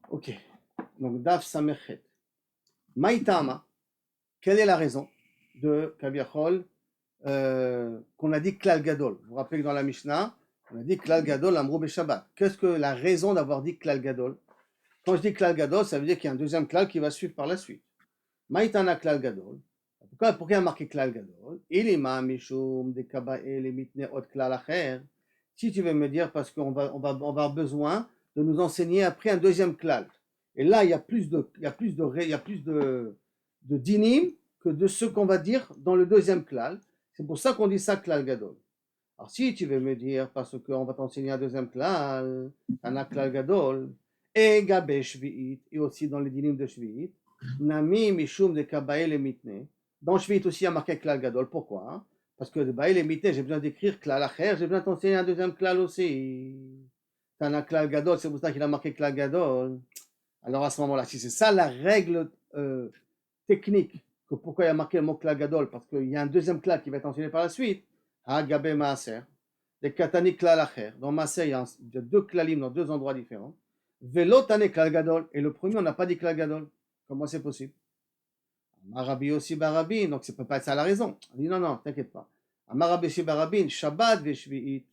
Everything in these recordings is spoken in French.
Ok, donc Daf Samerchet. Maïtama, quelle est la raison de Kaviachol qu'on a dit Klal Gadol? Vous vous rappelez que dans la Mishnah, on a dit Klal Gadol Amrou Shabbat. Qu'est-ce que la raison d'avoir dit Klal Gadol? Quand je dis Klal Gadol, ça veut dire qu'il y a un deuxième Klal qui va suivre par la suite. Maïtana Klal Gadol. Pourquoi il y a marqué Klal Gadol? Ilima Mishum de Kaba'el et Mitne Ot Klal Acher. Si tu veux me dire, parce qu'on va avoir besoin de nous enseigner après un deuxième Klal. Et là, il y a plus de dinim que de ce qu'on va dire dans le deuxième klal. C'est pour ça qu'on dit ça klal gadol. Alors si tu veux me dire, parce qu'on va t'enseigner un deuxième klal, un klal gadol, et gabé shvi'it, et aussi dans les dinim de shvi'it, nami mishum de kabael et mitne. Dans shvi'it aussi, il y a marqué klal gadol. Pourquoi? Parce que de bael et mitne, j'ai besoin d'écrire klal acher, j'ai besoin de t'enseigner un deuxième klal aussi. T'as un klal gadol, c'est pour ça qu'il a marqué klal gadol. Alors à ce moment-là, si c'est ça la règle technique, que pourquoi il y a marqué le mot klal gadol, parce qu'il y a un deuxième klal qui va être enseigné par la suite, Hagabé Maaser, des katani klal acher. Dans Maaser, il y a deux klalim dans deux endroits différents. Velotane klal gadol, et le premier, on n'a pas dit klal gadol. Comment c'est possible? Marabi aussi barabi, donc ça ne peut pas être ça la raison. On dit non, non, t'inquiète pas. Marabi aussi barabin, Shabbat veshvi'it,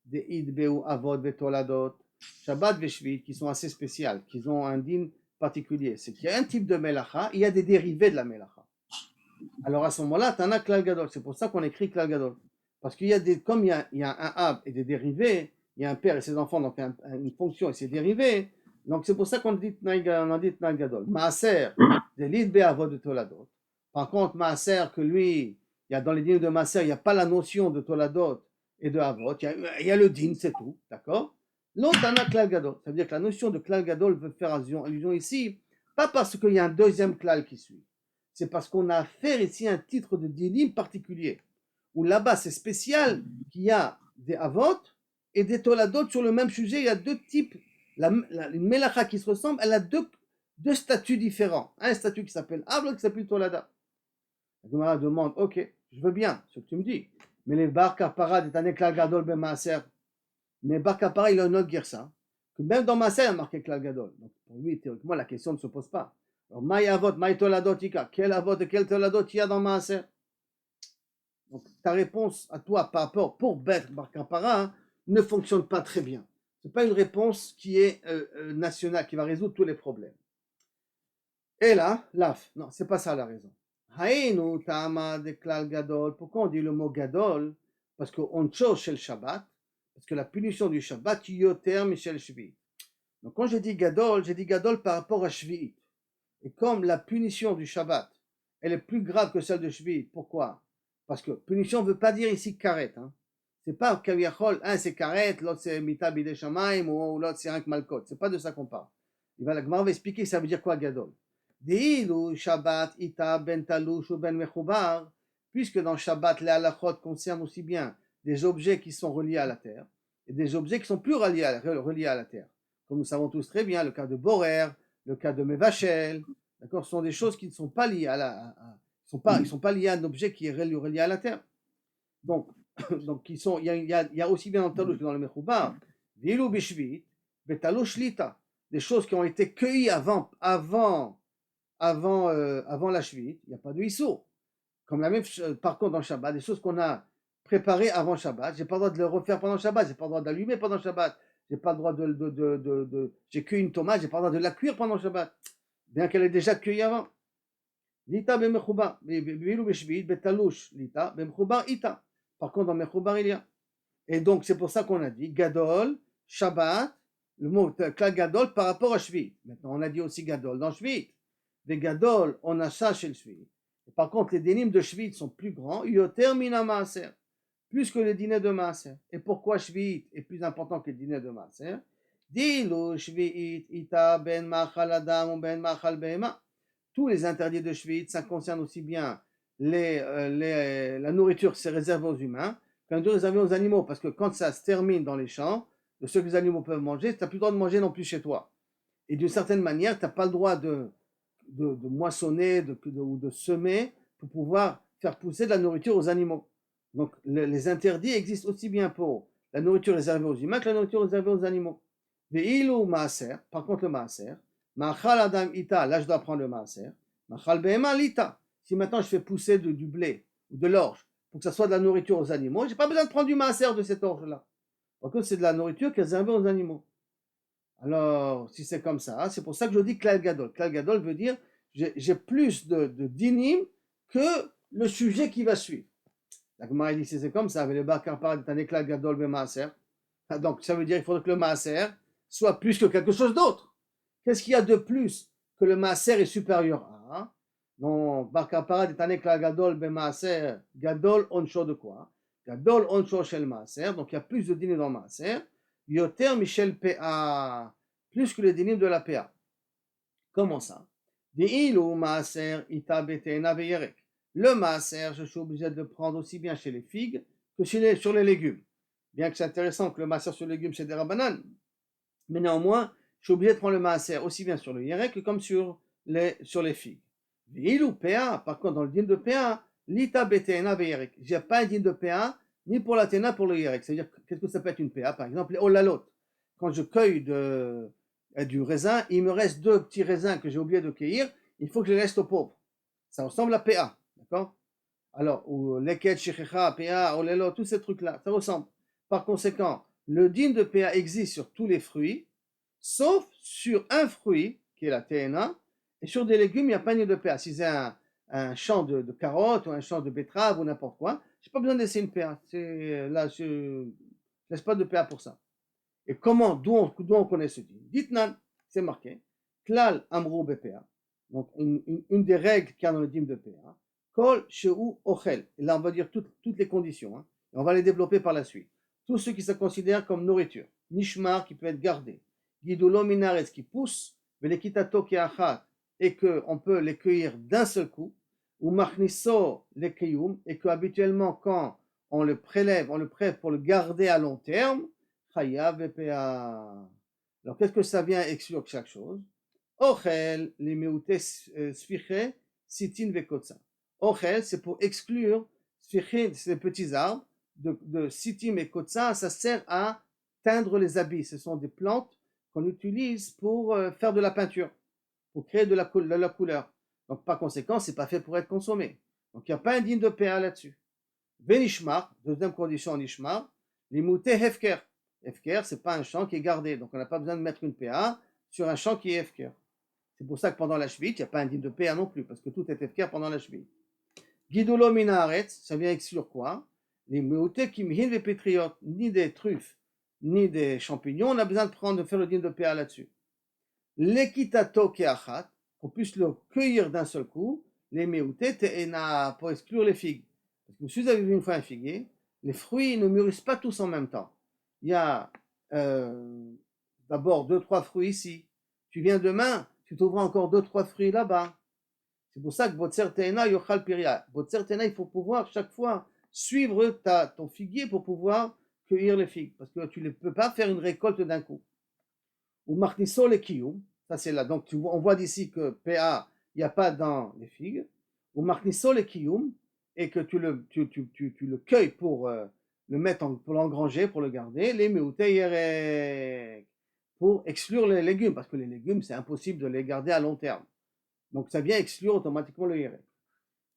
de'id be'u avod vetoladot. Shabbat veshvi'it, qui sont assez spéciales, qui ont un din particulier. C'est qu'il y a un type de melacha, il y a des dérivés de la melacha. Alors à ce moment-là, tu en as klal gadol. C'est pour ça qu'on écrit klal gadol. Parce qu'il y a des, comme il y a un ab et des dérivés, il y a un père et ses enfants, donc une fonction et ses dérivés. Donc c'est pour ça qu'on dit tnai gadol. Maaser, de l'id be'avod de toladot. Par contre, maaser, que lui, il y a dans les dînes de maaser, il n'y a pas la notion de toladot et de avot. Il y a le din, c'est tout, d'accord? L'autre, en a klal gadol. Ça veut dire que la notion de klal gadol veut faire allusion ici, pas parce qu'il y a un deuxième klal qui suit. C'est parce qu'on a affaire ici à un titre de dinim particulier. Où là-bas, c'est spécial qu'il y a des avot et des toladot sur le même sujet. Il y a deux types. Une melacha qui se ressemble, elle a deux statuts différents. Un statut qui s'appelle avot, qui s'appelle tolada. La Gemara demande, ok, je veux bien ce que tu me dis. Mais les bar kapara est un éclat gadol ben maaser. Mais bar kapara, il a une autre guerre que même dans maaser, il y a marqué éclat gadol. Donc pour lui, théoriquement, la question ne se pose pas. Alors, maï avot, maï toladot, quel avot et quel toladot il y a dans maaser? Donc, ta réponse à toi par rapport pour Beth Bar Kapara ne fonctionne pas très bien. Ce n'est pas une réponse qui est nationale, qui va résoudre tous les problèmes. Et là, laf, non, c'est pas ça la raison. Haïnu Tama de Klal Gadol. Pourquoi on dit le mot Gadol? Parce qu'on chose chez le Shabbat, parce que la punition du Shabbat, yoter Michel Shvi. Donc quand j'ai dit Gadol par rapport à Shvi. Et comme la punition du Shabbat, elle est plus grave que celle de Shvi, pourquoi? Parce que punition ne veut pas dire ici karet. Hein. C'est pas kaviachol, un c'est karet, l'autre c'est mita bide shamaim, ou l'autre c'est un malkot. C'est pas de ça qu'on parle. La Gemara va expliquer ça veut dire quoi gadol. Deilu Shabbat ita ben talush ou ben mechubar, puisque dans Shabbat les halachot concernent aussi bien des objets qui sont reliés à la terre et des objets qui sont plus reliés à la terre. Comme nous savons tous très bien, le cas de Borer, le cas de Mevachel, d'accord, ce sont des choses qui ne sont pas liées ils sont pas liés à un objet qui est relié à la terre. Donc, il y a aussi bien dans le Talouch que dans le Mechoubar, Vilu Bishvit, Betalouch Lita, des choses qui ont été cueillies avant la Shvit, il n'y a pas de Issour. Comme la même, par contre, dans le Shabbat, des choses qu'on a préparées avant Shabbat, j'ai pas le droit de le refaire pendant Shabbat, j'ai pas le droit d'allumer pendant Shabbat, j'ai pas le droit j'ai cueilli une tomate, j'ai pas le droit de la cuire pendant Shabbat, bien qu'elle ait déjà cueilli avant. Lita bemechoubar, bilu beshvit, betalouch, lita bemechoubar ita. Par contre, dans mechoubar, il y a. Et donc, c'est pour ça qu'on a dit Gadol, Shabbat, le mot klal Gadol par rapport à Shvit. Maintenant, on a dit aussi Gadol dans Shvit. Des Gadol, on a ça chez le Shvit. Par contre, les dénimes de Shvit sont plus grands, Yoter mina maaser, plus que les dîners de maaser. Et pourquoi Shvit est plus important que le dîner de maaser? Dilu Shvit ita ben machal adam ou ben machal behema. Tous les interdits de Shvit, ça concerne aussi bien la nourriture, c'est réservé aux humains, qu'un jour réservé aux animaux, parce que quand ça se termine dans les champs, de ce que les animaux peuvent manger, tu n'as plus le droit de manger non plus chez toi. Et d'une certaine manière, tu n'as pas le droit de moissonner ou de semer pour pouvoir faire pousser de la nourriture aux animaux. Donc les interdits existent aussi bien pour la nourriture réservée aux humains que la nourriture réservée aux animaux. Par contre le maaser, Machal Adam Ita, là je dois prendre le maaser. Machal Behema Lita. Si maintenant je fais pousser du blé ou de l'orge pour que ça soit de la nourriture aux animaux, je n'ai pas besoin de prendre du maaser de cette orge-là. Parce que c'est de la nourriture qui est réservée aux animaux. Alors, si c'est comme ça, c'est pour ça que je dis Klal Gadol. Klal Gadol veut dire j'ai plus de dinim que le sujet qui va suivre. La Gemara dit si c'est comme ça, avec le Bar Karpar est un Klal Gadol be maaser. Donc ça veut dire qu'il faudrait que le maaser soit plus que quelque chose d'autre. Qu'est-ce qu'il y a de plus que le maaser est supérieur à? Non, Bar Karpar est un Klal Gadol be maaser. Gadol oncho de quoi? Gadol oncho shel maaser. Donc il y a plus de dinim dans le maaser. Yoter Michel PA, plus que le dinim de la PA. Comment ça? Le maaser, je suis obligé de le prendre aussi bien chez les figues que sur les légumes. Bien que c'est intéressant que le maaser sur les légumes, c'est des rabbanan, mais néanmoins, je suis obligé de prendre le maaser aussi bien sur le yerek que comme sur les figues. Par contre, dans le din de PA, l'ita betena veyerek. Il n'y a pas un din de PA ni pour la tena pour le yerek. C'est-à-dire, qu'est-ce que ça peut être une PA? Par exemple, les olalot. Quand je cueille du raisin, il me reste 2 petits raisins que j'ai oublié de cueillir, il faut que je les laisse aux pauvres. Ça ressemble à PA, d'accord? Alors, ou leket, shechecha, PA, olalot, tous ces trucs-là, ça ressemble. Par conséquent, le din de PA existe sur tous les fruits, sauf sur un fruit, qui est la TNA, et sur des légumes, il n'y a pas de PA. Si c'est un champ de carottes ou un champ de betteraves ou n'importe quoi, je n'ai pas besoin de laisser une PA. Là, je ne laisse pas de PA pour ça. Et comment, d'où on connaît ce din? Ditnan, c'est marqué, klal amrou BPA, donc une des règles qu'il y a dans le din de PA, kol sheu ochel, et là on va dire toutes les conditions, hein, et on va les développer par la suite. Tout ce qui se considère comme nourriture, nishmar qui peut être gardé, gidulo minaretz qui pousse, velekitato keachat, et qu'on peut les cueillir d'un seul coup, ou machniso le kiyum, et que habituellement quand on le prélève pour le garder à long terme, chayav vpa. Alors qu'est-ce que ça vient exclure chaque chose? Ochel, les meute sfiche, sitin vekotsa. Ochel, c'est pour exclure sfiche, ces petits arbres de sitim et kotsa, ça sert à teindre les habits. Ce sont des plantes qu'on utilise pour faire de la peinture, pour créer de la couleur. Donc par conséquent, c'est pas fait pour être consommé. Donc il n'y a pas un din de PA là-dessus. Venishmar, deuxième condition en Ishmar, l'imouté hefker. Hefker, c'est pas un champ qui est gardé, donc on n'a pas besoin de mettre une PA sur un champ qui est hefker. C'est pour ça que pendant la Shvit, il n'y a pas un din de PA non plus, parce que tout est hefker pendant la Shvit. Gidulo minaretz, ça vient exclure quoi? Les mouté kimhin les pétriotes, ni des truffes, ni des champignons, on a besoin de faire le din de PA là-dessus. L'ekitato keachat, qu'on puisse le cueillir d'un seul coup, les meuté te'ena, pour exclure les figues. Parce que si vous avez vu une fois un figuier, les fruits ne mûrissent pas tous en même temps. Il y a d'abord 2-3 fruits ici. Tu viens demain, tu trouveras encore 2-3 fruits là-bas. C'est pour ça que Botser Te'ena Yochal Piria. Botser Te'ena, il faut pouvoir chaque fois suivre ton figuier pour pouvoir cueillir les figues. Parce que tu ne peux pas faire une récolte d'un coup. Ou Marniso le Kiyum, ça c'est là. Donc on voit d'ici que PA, il n'y a pas dans les figues. Ou Marniso le Kiyum, et que tu le cueilles pour le mettre pour l'engranger, pour le garder, les meuteyerek, pour exclure les légumes, parce que les légumes, c'est impossible de les garder à long terme. Donc ça vient exclure automatiquement le yerek.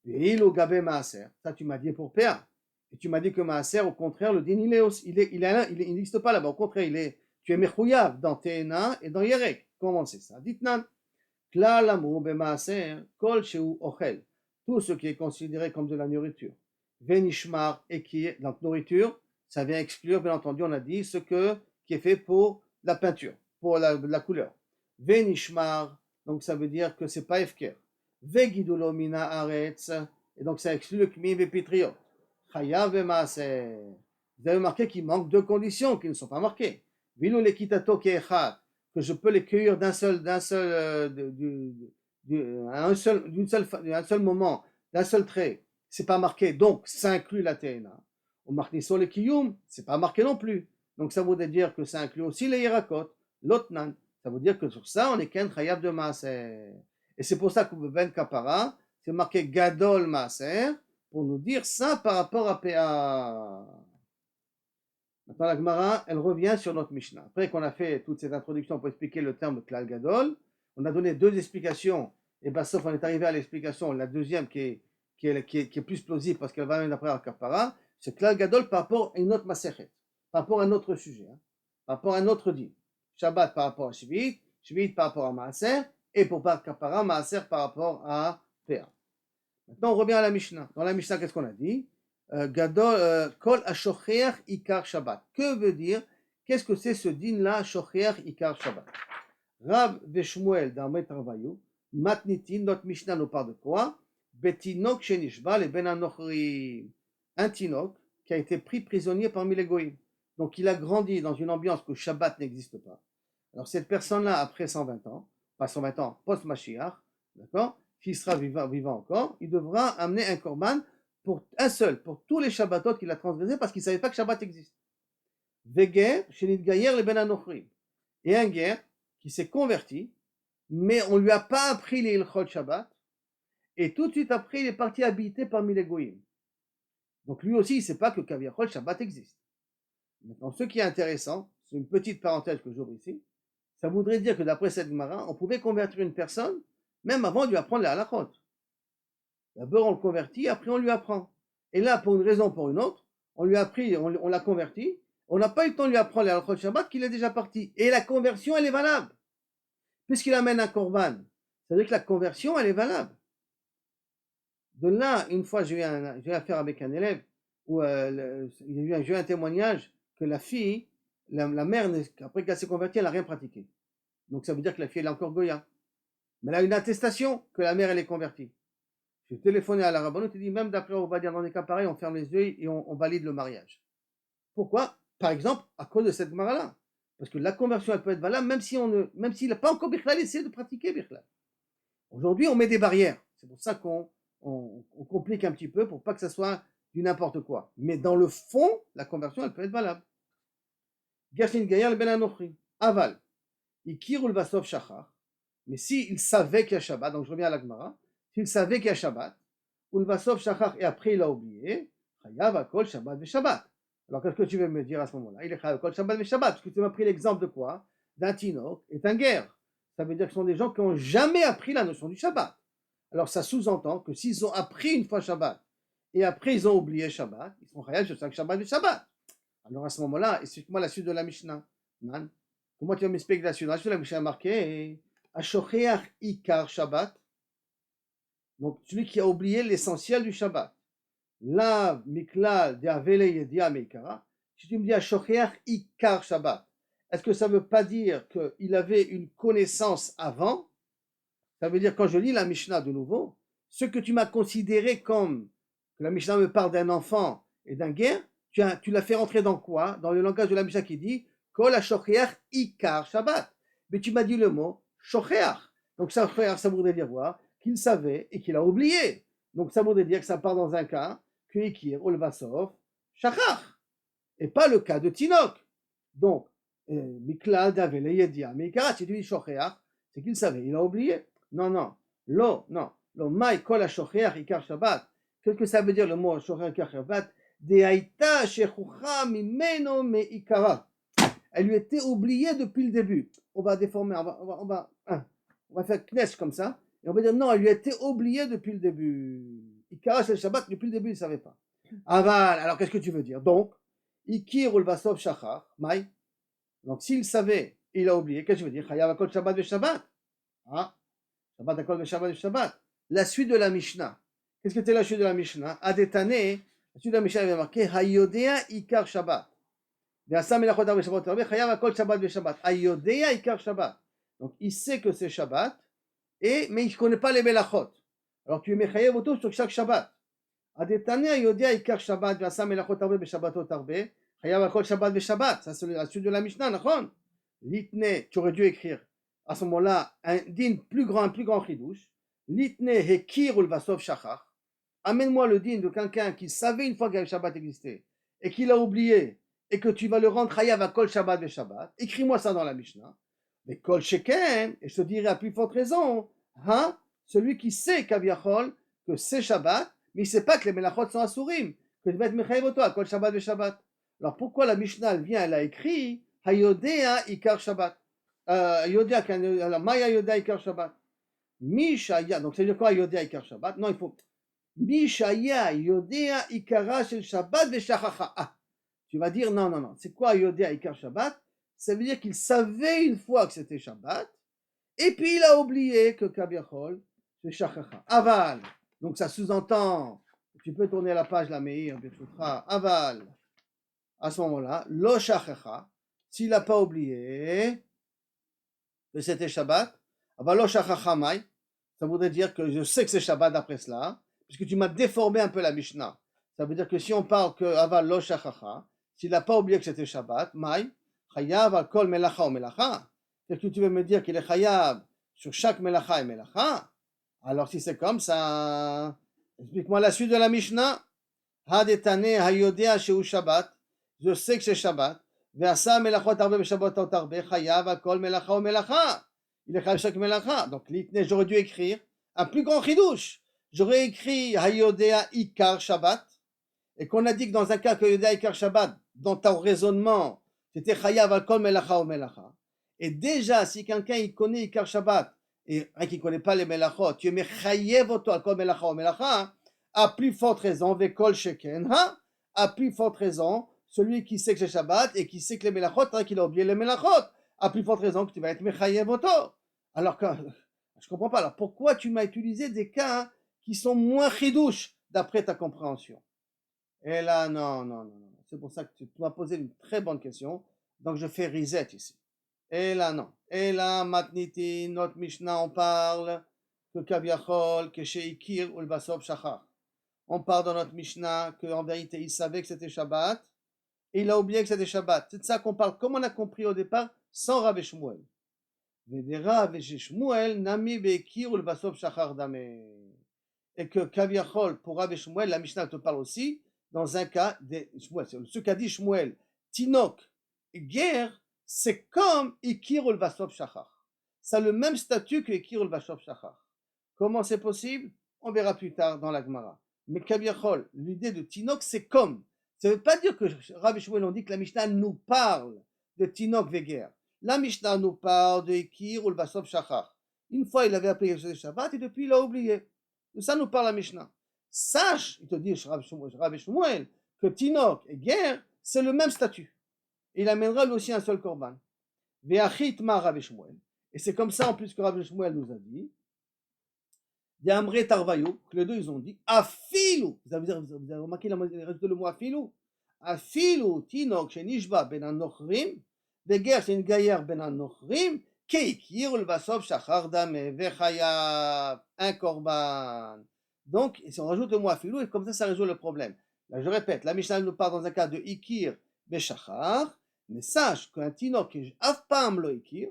Et il au gabé maaser, ça tu m'as dit pour PA. Et tu m'as dit que maaser, au contraire, le din, il n'existe pas là-bas. Au contraire, tu es mechouyav dans Tena et dans Yerek. Comment c'est ça? Dites-nan. Klal amrou be maaser, kol sheu ochel. Tout ce qui est considéré comme de la nourriture. Venishmar, et qui est donc nourriture, ça vient exclure, bien entendu, on a dit, qui est fait pour la peinture, pour la couleur. Venishmar, donc ça veut dire que c'est pas efker. Vegidulo mina aretz, et donc ça exclut le kmi vepitriot. Chayav ve maaser. Vous avez remarqué qu'il manque 2 conditions qui ne sont pas marquées. Vilu lekitato keechat, que je peux les cueillir d'un seul moment, d'un seul trait, c'est pas marqué, donc ça inclut la TNA. Au marniso le kiyum, c'est pas marqué non plus. Donc ça voudrait dire que ça inclut aussi les yerakot, l'otnan. Ça veut dire que sur ça, on est ken chayav de maaser. Et c'est pour ça que Ben Kapara, c'est marqué gadol maaser, pour nous dire ça par rapport à PA. Maintenant, la Gemara, elle revient sur notre Mishnah. Après qu'on a fait toutes ces introductions pour expliquer le terme Klal Gadol, on a donné deux explications, et bien sauf on est arrivé à l'explication, la deuxième qui est plus plausible parce qu'elle va même après à Kapara, c'est Klal Gadol par rapport à une autre Masechet, par rapport à un autre sujet, hein, par rapport à un autre din. Shabbat par rapport à Shvit, Shvit par rapport à Maaser, et pour Kapara, Maaser par rapport à Péa. Maintenant, on revient à la Mishnah. Dans la Mishnah, qu'est-ce qu'on a dit? Gadol, Kol Ashocheach Ikar Shabbat. Que veut dire? Qu'est-ce que c'est ce din-là, Ashocheach Ikar Shabbat? Rav Veshmuel d'Amet Ravayu, Matnitin, notre Mishnah nous parle de quoi? Betinok Shenishba le Ben Anochri. Un tinok qui a été pris prisonnier parmi les goïms. Donc il a grandi dans une ambiance que Shabbat n'existe pas. Alors cette personne-là, après 120 ans, pas 120 ans, post-Mashiach, d'accord, qui sera vivant encore, il devra amener un korban pour un seul, pour tous les Shabbatot qu'il a transgressés parce qu'il ne savait pas que Shabbat existe. Veger, Shenit Gayer le Ben Anochri. Et un guerre qui s'est converti, mais on ne lui a pas appris les Ilchot Shabbat, et tout de suite après, il est parti habiter parmi les Goïms. Donc lui aussi, il ne sait pas que Kaviachol Shabbat existe. Maintenant, ce qui est intéressant, c'est une petite parenthèse que j'ouvre ici, ça voudrait dire que d'après cette Gemara, on pouvait convertir une personne, même avant de lui apprendre les halachot. D'abord, on le convertit, après on lui apprend. Et là, pour une raison ou pour une autre, on lui a appris, on l'a converti, on n'a pas eu le temps de lui apprendre les halachot Shabbat, qu'il est déjà parti. Et la conversion, elle est valable. Puisqu'il amène un korban, ça veut dire que la conversion, elle est valable. De là, une fois, j'ai eu affaire avec un élève où j'ai eu un témoignage que la fille, la mère, après qu'elle s'est convertie, elle n'a rien pratiqué. Donc ça veut dire que la fille, elle est encore Goya. Mais elle a une attestation que la mère, elle est convertie. J'ai téléphoné à la rabbanout, il dit, même d'après, on va dire dans des cas pareils, on ferme les yeux et on valide le mariage. Pourquoi? Par exemple, à cause de cette gemara-là. Parce que la conversion, elle peut être valable, même s'il n'a pas encore Bichlal essayé de pratiquer Bichlal. Aujourd'hui, on met des barrières. C'est pour ça qu'on complique un petit peu pour pas que ça soit du n'importe quoi. Mais dans le fond, la conversion, elle peut être valable. Gershin Gayer le Ben Anochri. Aval. Ikir ul Vasov Shachar. Mais s'il savait qu'il y a Shabbat, donc je reviens à la Gemara, s'il savait qu'il y a Shabbat, ul Vasov Shachar et après il a oublié, Chayav Akol Shabbat ve Shabbat. Alors qu'est-ce que tu veux me dire à ce moment-là? Il est Chayav Akol Shabbat ve Shabbat. Parce que tu m'as pris l'exemple de quoi? D'un Tinok et d'un guerre. Ça veut dire que ce sont des gens qui n'ont jamais appris la notion du Shabbat. Alors ça sous-entend que s'ils ont appris une fois Shabbat et après ils ont oublié Shabbat, ils sont Chayav sur Shabbat ve Shabbat. Alors à ce moment-là, explique-moi la suite de la Mishnah. Nan. Comment tu vas m'expliquer la suite? Dans la suite de la Mishnah marqué Ashocheach Ikar Shabbat. Donc celui qui a oublié l'essentiel du Shabbat. Lav Miklal de Avele Yedia Meikara. Si tu me dis Ashocheach Ikar Shabbat, est-ce que ça ne veut pas dire qu'il avait une connaissance avant? Ça veut dire, quand je lis la Mishnah de nouveau, ce que tu m'as considéré comme que la Mishnah me parle d'un enfant et d'un guerre, tu l'as fait rentrer dans quoi? Dans le langage de la Mishnah qui dit Kol Ashocheach Ikar Shabbat. Mais tu m'as dit le mot Shocheach. Donc ça voudrait dire quoi? Qu'il savait et qu'il a oublié. Donc ça voudrait dire que ça part dans un cas que Ikir Ol Vasov Shachach. Et pas le cas de Tinok. Donc, Miklal Davele Yedia Meikara, si tu dis Shocheach, c'est qu'il savait, il a oublié. Non. Lo, Mai Kol Ashocheach Ikar Shabbat. Qu'est-ce que ça veut dire le mot Shocheach Ikar Shabbat? Dehaïta Shechucha Mimeno Meikara. Elle lui était oubliée depuis le début. On va déformer, on va faire knesh comme ça, et on va dire non, elle lui était oubliée depuis le début. Ikara c'est le Shabbat, depuis le début, il ne savait pas. Aval, alors qu'est-ce que tu veux dire? Donc, Ikir ul Vasov Shachar, Mai. Donc, s'il savait, il a oublié, qu'est-ce que je veux dire? Chayav Akol Shabbat ve Shabbat. Ah, Shabbat Akol ve Shabbat ve Shabbat. La suite de la Mishnah. Qu'est-ce que c'était la suite de la Mishnah? Adetane, la suite de la Mishnah avait marqué Hayodea Ikar Shabbat. Donc il sait que c'est Shabbat, mais il ne connaît pas les Melachot. Alors tu mets Chayav autour sur chaque Shabbat. Ça c'est la suite de la Mishnah, d'accord? Litne, tu aurais dû écrire à ce moment-là un din plus grand chidouche. Litne hekir ul vasov shachar. Amène-moi le din de quelqu'un qui savait une fois que le Shabbat existait et qu'il a oublié, et que tu vas le rendre chayav à kol Shabbat ve Shabbat. Écris-moi ça dans la Mishnah. Mais kol sheken, et je te dirai à plus forte raison, hein, celui qui sait kaviachol que c'est Shabbat, mais il ne sait pas que les melachot sont asurim, que tu vas être mechayev à kol Shabbat ve Shabbat. Alors pourquoi la Mishnah elle a écrit hayodea ikar Shabbat? Yodea, alors, Maya Yodea Ikar Shabbat. Mishaya, donc ça veut dire quoi Yodea Ikar Shabbat? Non, il faut Mishaya Yodea Ikara Shel Shabbat Veshachacha. Ah, tu vas dire non, non, non. C'est quoi Yodea Ikar Shabbat? Ça veut dire qu'il savait une fois que c'était Shabbat, et puis il a oublié que Kabiachol, c'est Shachacha. Aval. Donc ça sous-entend, tu peux tourner la page la Meir, Aval. À ce moment-là, Lo Shachacha, s'il n'a pas oublié que c'était Shabbat, Aval Lo Shachacha Mai, ça voudrait dire que je sais que c'est Shabbat d'après cela, puisque tu m'as déformé un peu la Mishnah. Ça veut dire que si on parle que Aval Lo Shachacha, s'il n'a pas oublié que c'était Shabbat, Mai, Chayav al Kol Melacha ou Melacha. Est-ce que tu veux me dire qu'il est Chayav sur chaque Melacha et Melacha? Alors si c'est comme ça, explique-moi la suite de la Mishnah. Hadetane hayodea sheu Shabbat. Je sais que c'est Shabbat. Ve'asa melachot arbe ve'shabbatot arbe. Chayav al Kol Melacha ou Melacha. Il est chayav chaque Melacha. Donc l'itne, j'aurais dû écrire un plus grand chidouche. J'aurais écrit hayodea ikar Shabbat. Et qu'on a dit que dans un cas que hayodea ikar Shabbat, dans ton raisonnement, c'était chayav al Kol Melacha ou Melacha. Et déjà, si quelqu'un il connaît Ikar Shabbat et qui ne connaît pas les Melachot, tu es mechayev oto al kol melacha ou melacha, à plus forte raison, vekol sheken, à plus forte raison, celui qui sait que c'est Shabbat et qui sait que les Melachot, qu'il a oublié les Melachot, à plus forte raison que tu vas être mechayev oto. Alors que, je ne comprends pas, alors pourquoi tu m'as utilisé des cas qui sont moins chidouches d'après ta compréhension? Et là, non, non, non, non. C'est pour ça que tu m'as posé une très bonne question, donc je fais reset ici. Et là, non. Et là, Matniti, notre Mishnah, on parle que Kaviachol, que chez Ikir ou le Basov Shachar. On parle dans notre Mishnah qu'en vérité, il savait que c'était Shabbat et il a oublié que c'était Shabbat. C'est de ça qu'on parle, comme on a compris au départ, sans Rav et Shmuel. Rav et Shmuel, Nami Beikir ou le Basov Shachar Dame. Et que Kaviachol, pour Rav et Shmuel, la Mishnah te parle aussi, dans un cas, ce qu'a dit Shmuel, Tinok, guerre, c'est comme Ikir ul Vasov Shachar. Ça a le même statut que Ikir ul Vasov Shachar. Comment c'est possible? On verra plus tard dans la Gemara. Mais Kaviachol, l'idée de Tinok, c'est comme. Ça ne veut pas dire que Rav et Shmuel ont dit que la Mishnah nous parle de Tinok Veger. La Mishnah nous parle de Ikir ul Vasov Shachar. Une fois, il avait appelé le Shabbat et depuis, il a oublié. De ça nous parle la Mishnah. Sache, il te dit Rav et Shmuel, que Tinok et guerre, c'est le même statut. Il amènera lui aussi un seul korban. Ve'achitma Rav et Shmuel. Et c'est comme ça en plus que Rav et Shmuel nous a dit. D'Amre Tarvayu, que les deux ils ont dit, Afilu. Vous avez remarqué le mot Afilu? Afilu Tinok shenishba ben anochrim, ve'ger shengayer ben anochrim, keikir ulvasov shachar dame ve'chayav, un korban. Donc, si on rajoute le mot Afilu, et comme ça résout le problème. Là, je répète, la Mishnah nous parle dans un cas de Ikir Beshachar, mais sache qu'un Tinok qui Afpam lo Ikir,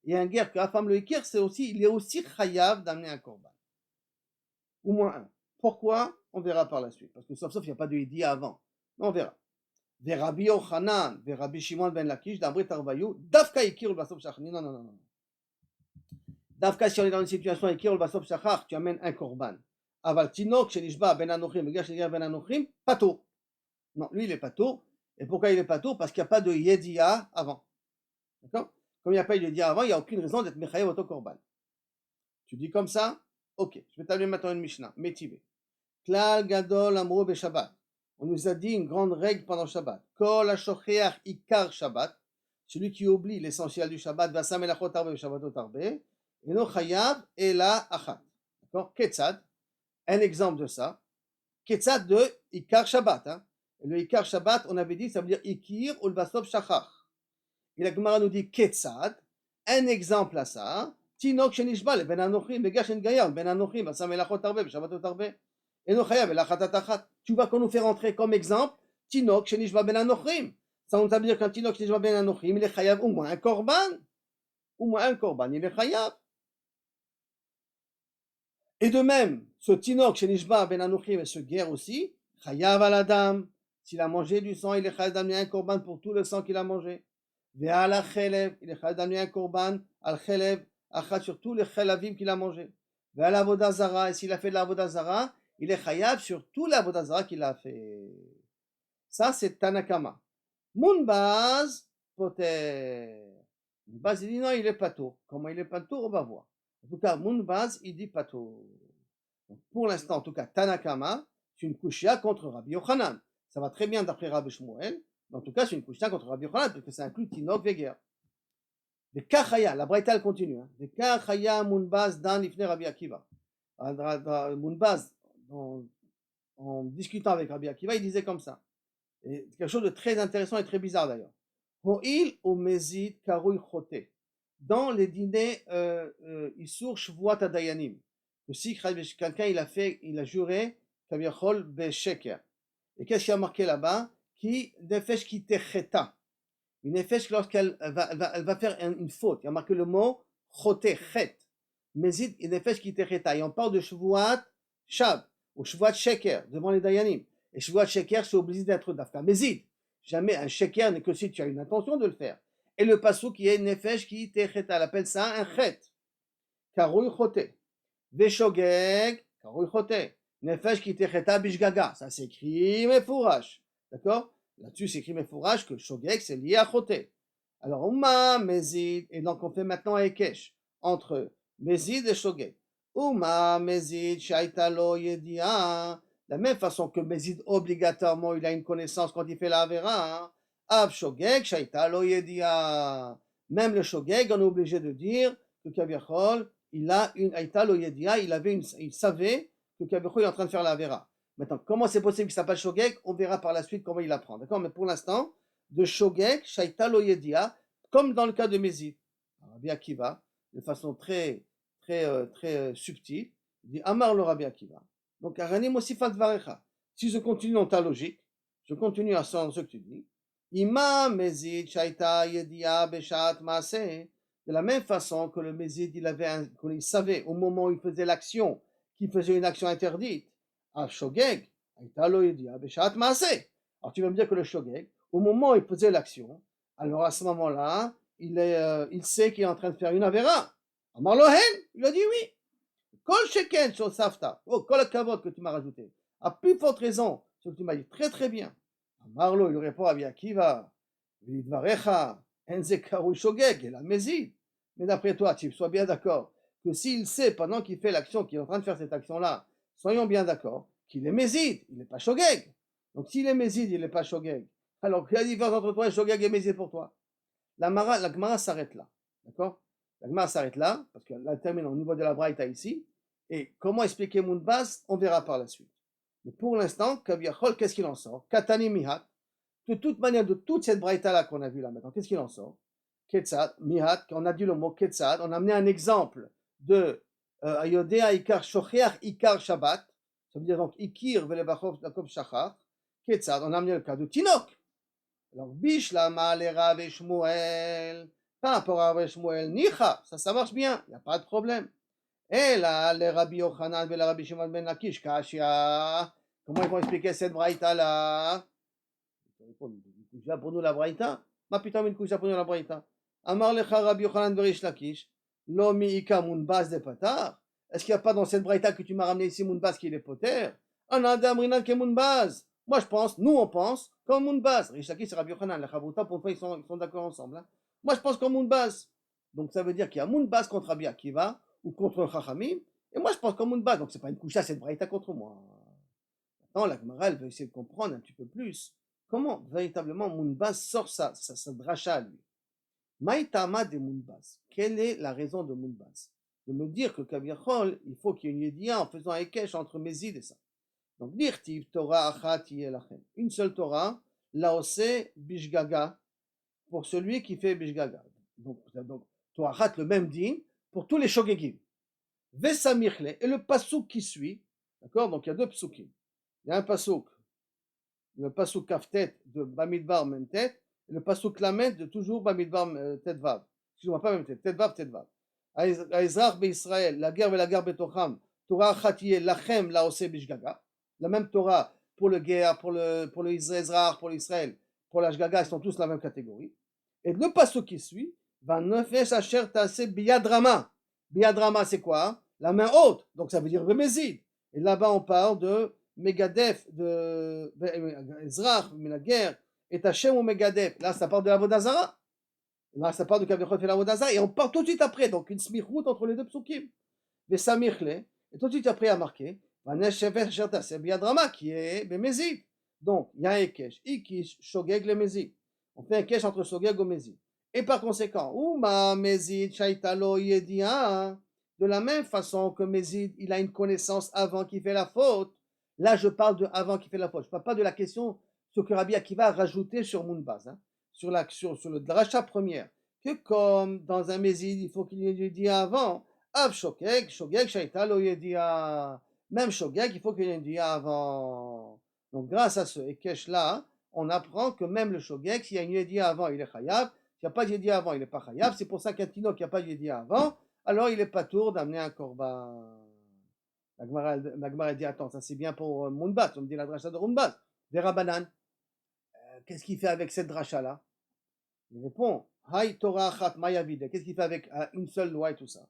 et un guerre que Afpam lo Ikir, il est aussi chayav d'amener un korban. Au moins un. Pourquoi? On verra par la suite. Parce que sauf il n'y a pas de Idi avant. Mais on verra. Rabbi Yochanan, Rabbi Shimon ben Lakish, d'Amrit Tarvayu, Dafka Ikir ul Basov Shachar. Non, non, non, non. Dafka, si on est dans une situation Ikir ul Basov Shachar, tu amènes un korban. Aval Tinok, Shenishba ben Anochim, Veger Shenishba ben Anochim, Pato. Non, lui il est Pato. Et pourquoi il est Pato? Parce qu'il n'y a pas de Yedia avant. D'accord? Comme il n'y a pas de Yedia avant, il n'y a aucune raison d'être Mechayev auto korban. Tu dis comme ça? Ok, je vais t'amener maintenant une Mishnah. Métivé. Klal Gadol Amro be Shabbat. On nous a dit une grande règle pendant Shabbat. Kol HaShocheach Ikar Shabbat. Celui qui oublie l'essentiel du Shabbat, Vasa Melachot Arbe be Shabbatot Arbe. Eno Chayav Ela Achat. D'accord? Ketzad. Un exemple de ça. Ketzad de Ikar Shabbat. Hein? Et le Ikar Shabbat, on avait dit, ça veut dire Ikir ul Vasov Shachar. Et la Gemara nous dit Ketzad. Un exemple à ça. Tinok shenishba ben anochim, veger shengayar ben anochim, Vasa Melachot Arbe be Shabbatot Arbe. Et no chayav la chatatachat. Tu vois qu'on nous fait rentrer comme exemple Tinok shenishba ben anochim. Ça on veut dire qu'un Tinok shenishba ben anochim, il est chayav au moins un korban. Au moins un korban, il est chayav. Et de même, ce Tinok shenishba ben anochim et ce guerre aussi, chayav al adam. S'il a mangé du sang, il est chayav d'amener un korban pour tout le sang qu'il a mangé. Ve'al chelev, il est chayav d'amener un korban al chelev, achat sur tous les chelavim qu'il a mangé. Ve'al avodah zara, et s'il a fait de l'avodah zara, il est chayav sur tout l'avodah zara qu'il a fait. Ça, c'est Tanakama. Munbaz, poter. Mounbaz, il dit non, il est patour. Comment il est patour, on va voir. En tout cas, Mounbaz, il dit patour. Donc, pour l'instant, en tout cas, Tanakama, c'est une kushia contre Rabbi Yochanan. Ça va très bien d'après Rabbi Shmuel, mais en tout cas, c'est une kushia contre Rabbi Yochanan, parce que ça inclut Tinok Veger. Des Kachaya, la Braïta elle continue. Des Kachaya Mounbaz Dan Ifne Rabbi Akiva. Mounbaz, en discutant avec Rabbi Akiva, il disait comme ça. Et quelque chose de très intéressant et très bizarre d'ailleurs. Ho'il ou Mezid Karoui Chote. Dans les dîners Isur Shvuat Adayanim, que si quelqu'un il a juré Kaviachol Besheker. Et qu'est-ce qu'il y a marqué là-bas? Qui nefesh qui techeta. Une nefesh lorsqu'elle va faire une faute. Il y a marqué le mot chote, chet. Mezid, une nefesh qui techeta. Et on parle de Shvuat Shab ou Shvuat Sheker devant les Dayanim. Et Shvuat Sheker, c'est obligé d'être d'Afka. Mezid. Jamais un Sheker n'est que si tu as une intention de le faire. Et le passou qui est une nefesh qui techeta. Elle appelle ça un chet. Karoui chote. Veshogeg, karoui chote. Nefesh qui techeta bishgaga. Ça s'écrit mefourash. D'accord? Là-dessus, c'est écrit mefourash que shogeg, c'est lié à chote. Alors, Uma, Mezid, et donc on fait maintenant un Ekesh entre Mezid et shogeg. Uma, Mezid, shaita lo yedia. De la même façon que Mezid, obligatoirement, il a une connaissance quand il fait la Avera. Av shogeg, shaita lo yedia. Même le shogeg, on est obligé de dire que Kaviachol, il a une Aïta lo yedia, il savait que Kaviachol est en train de faire la Avera. Maintenant, comment c'est possible qu'il s'appelle Shogeg? On verra par la suite comment il apprend. D'accord? Mais pour l'instant, de Shogeg, Shaita lo yedia, comme dans le cas de Mezid. Rabbi Akiva, de façon très subtile, il dit Amar le Rabbi Akiva. Donc, Aranim Osifat Varecha. Si je continue dans ta logique, je continue à ce que tu dis. Ima Mezid, Shaita yedia beshat maaseh. De la même façon que le Mezid, il savait au moment où il faisait l'action, qu'il faisait une action interdite. Shogeg, alors tu vas me dire que le Shogeg, au moment où il faisait l'action, alors à ce moment-là, il sait qu'il est en train de faire une Avera. Amar Lohen, il a dit oui. Kol Sheken sur Safta, oh, Kol Kavod que tu m'as rajouté, à plus forte raison, ce que tu m'as dit très très bien. Amar Lo, il répond à Rabbi Akiva, Vidvarecha, Enze Karou Shogeg, et la Mezid. Mais d'après toi, tu sois bien d'accord que s'il sait pendant qu'il fait l'action, qu'il est en train de faire cette action-là, soyons bien d'accord qu'il est Mezid, il n'est pas Shogeg. Donc s'il est Mezid, il n'est pas Shogeg. Alors quelle est la différence entre toi et Shogeg et Mezid pour toi? La Gemara s'arrête là. D'accord? La Gemara s'arrête là, parce qu'elle termine au niveau de la Braïta ici. Et comment expliquer Mounbaz, on verra par la suite. Mais pour l'instant, Kaviachol, qu'est-ce qu'il en sort? Katani Mihat. De toute manière, de toute cette Braïta-là qu'on a vue là maintenant, qu'est-ce qu'il en sort? Ketzad, Mihat, on a dit le mot Ketzad, on a amené un exemple de Ayodea Ikar Shocheach Ikar Shabbat, ça veut dire donc Ikir Velevachov Lakov Shachar, Ketzad, on a amené le cas de Tinok. Alors, Bishlama le Rav et Shmuel, par rapport à Rav et Shmuel, Nicha, ça marche bien, il n'y a pas de problème. Et là, le Rabbi Yochanan et le Rabbi Shimon ben Lakish, Kashia, comment ils vont expliquer cette braïta là? Pour nous la braïta? Ma putain, une couche pour nous la braïta. Amar lecha Rabbi Yochanan berish Lakish, lo miika munbaz de patar. Est-ce qu'il n'y a pas dans cette braïta que tu m'as ramené ici munbaz qui est poter? Un adam rinan qui est munbaz. Moi je pense, nous on pense, comme munbaz. Rish Lakish et Rabbi Yochanan, la chavruta, pour une fois ils sont d'accord ensemble. Hein? Moi je pense comme munbaz. Donc ça veut dire qu'il y a munbaz contre Rabbi Akiva ou contre Chachamim. Et moi je pense comme munbaz. Donc c'est pas une coucha, c'est une braïta contre moi. Maintenant la Gemara elle veut essayer de comprendre un petit peu plus. Comment véritablement Mounbaz sort sa dracha à lui? Maïtama de Mounbaz. Quelle est la raison de Mounbaz? De me dire que Kaviachol, il faut qu'il y ait une yédia en faisant un ékesh entre Mezid et ça. Donc, l'irtiv Torah achat yelachem. Une seule Torah, laose bishgaga, pour celui qui fait bishgaga. Donc Torah achat, le même din, pour tous les shogegim. Vesamirle, et le pasouk qui suit, d'accord? Donc, il y a deux psukim. Il y a un pasouk, le pasuk kaftet de Bamidbar Memtet, et le pasuk lamet de toujours Bamidbar Tetvav. Excusez-moi, pas Memtet, Tetvav, Tetvav. Aizrach Israël, la guerre et la guerre betocham, Torah chatiye lachem laose bishgaga. La même Torah pour le guerre, pour le Ezrach, pour l'Israël, pour la Shgaga, ils sont tous la même catégorie. Et le pasuk qui suit, va nefesh asher taseh biyadrama. Biyadrama, c'est quoi? La main haute, donc ça veut dire Bemezid. Et là-bas, on parle de Megadef, de Ezrach, mais la guerre, et Hachem ou Megadef. Là, ça parle de la Vodazara. Là, ça part de Kavichol fait la Vodazara, et on part tout de suite après, donc une smichout entre les deux psukim. Mais Samirle, et tout de suite après, il y a marqué, c'est Biadrama qui est Bemezid. Donc, il y a un Ekesh, Ikish, Shogeg, le Mezid. On fait un Ekesh entre Shogeg et Mezid. Et par conséquent, Uma Mezid, Shaitalo, Yedia, de la même façon que Mezid, il a une connaissance avant qu'il fait la faute. Là, je parle de avant qu'il fait la faute. Je ne parle pas de la question, ce que Rabbi Akiva a rajouté sur Mounbaz, hein, sur le dracha première, que comme dans un Mezid, il faut qu'il y ait du dia avant. Av Shogeg, Shogeg, Shaitalo, Yedia. Même Shogeg, il faut qu'il y ait un dia avant. Donc, grâce à ce Ekesh-là, on apprend que même le Shogeg, s'il y a une Yedia avant, il est Chayav. S'il n'y a pas de Yedia avant, il n'est pas Chayav. C'est pour ça qu'un Tino qui n'a pas de Yedia avant, alors il n'est pas tour d'amener un Korban. La Gemara dit, attends, ça c'est bien pour Mounbat. On me dit la dracha de Mounbat. Des Rabanan. Qu'est-ce qu'il fait avec cette dracha-là? Il répond, Hay Torah Achat Mayavide. Qu'est-ce qu'il fait avec une seule loi et tout ça?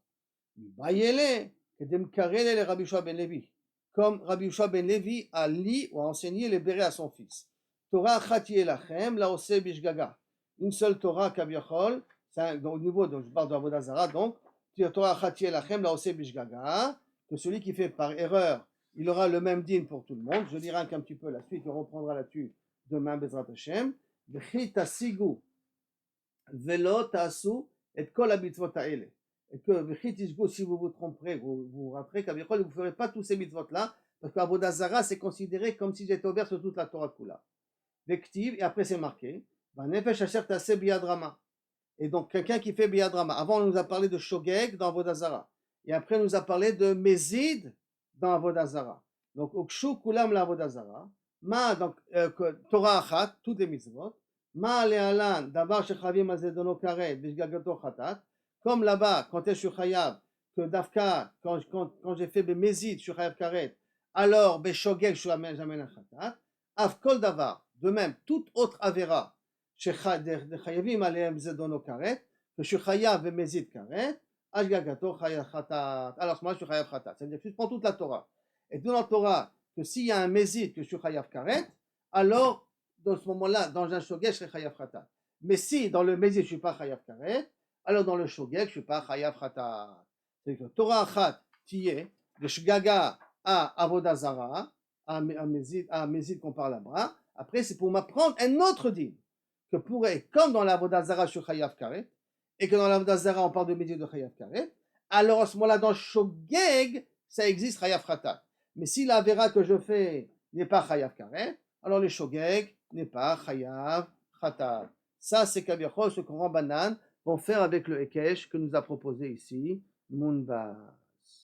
Bayele, Kedemkarele le Rabbi Yoshua ben Levi. Comme Rabbi Yoshua ben Levi a lu ou a enseigné les bérets à son fils. Torah Achat Yelachem, la Ose Bishgaga. Une seule Torah Kaviachol, au niveau de, je parle de Avodah Zarah, donc, Torah Achat Yelachem, la Ose Bishgaga, que celui qui fait par erreur, il aura le même din pour tout le monde. Je dirai un petit peu la suite, on reprendra là-dessus demain, Bezrat Hashem. V'chi tasigu velo tasu et kol habitzvot ha'ele. Et que si vous vous tromperez, vous rentrez, vous ne ferez pas tous ces mitzvot-là, parce qu'Avodah Zarah, c'est considéré comme si j'étais ouvert sur toute la Torah Kula. Vektiv, et après c'est marqué, et donc quelqu'un qui fait biadrama. Avant, on nous a parlé de Shogeg dans Avodah Zarah. Et après, on nous a parlé de Mezid dans Avodah Zarah. Donc, Ukshu Kulam la Avodah Zarah. Ma, donc, Torah Achat, toutes les mitzvot. Ma le'alan, davar shechavim azedono karet, bishgagato chatat. Comme là-bas, quand je suis chayav, que Dafka, quand j'ai fait Mezid, je suis chayav karet, alors, Beshogeg, je suis jamais un chatat. Avkol davar, de même, toute autre avera, שחייבים עליהם זדון או כרת, ושחייב ומזיד כרת, השגגתו חייב חטאת. Alors, moi, je suis חייב חטאת. C'est-à-dire que je prends toute la Torah. Et dans la Torah, que s'il y a un mézid que je suis chayav karet, alors, dans ce moment-là, dans un shogeg, je serai chayav khatat. Mais si dans le mézid, je ne suis pas chayav karet, alors dans le shogeg, je ne suis pas chayav khatat. C'est-à-dire que Torah achat, tiye, de shgaga à avodah zara, à mézid qu'on parle là-bas. Après, c'est pour m'apprendre un autre din. Que pourrait, comme dans la Avodah Zarah sur Chayav Karet, et que dans la Avodah Zarah on parle de médias de Chayav Karet, alors à ce moment-là, dans Shogeg, ça existe Chayav Khatat. Mais si la Vera que je fais n'est pas Chayav Karet, alors le Shogeg n'est pas Chayav Khatat. Ça, c'est Kaviachol, ce qu'on Rambanan vont faire avec le Hekesh que nous a proposé ici, Mounba.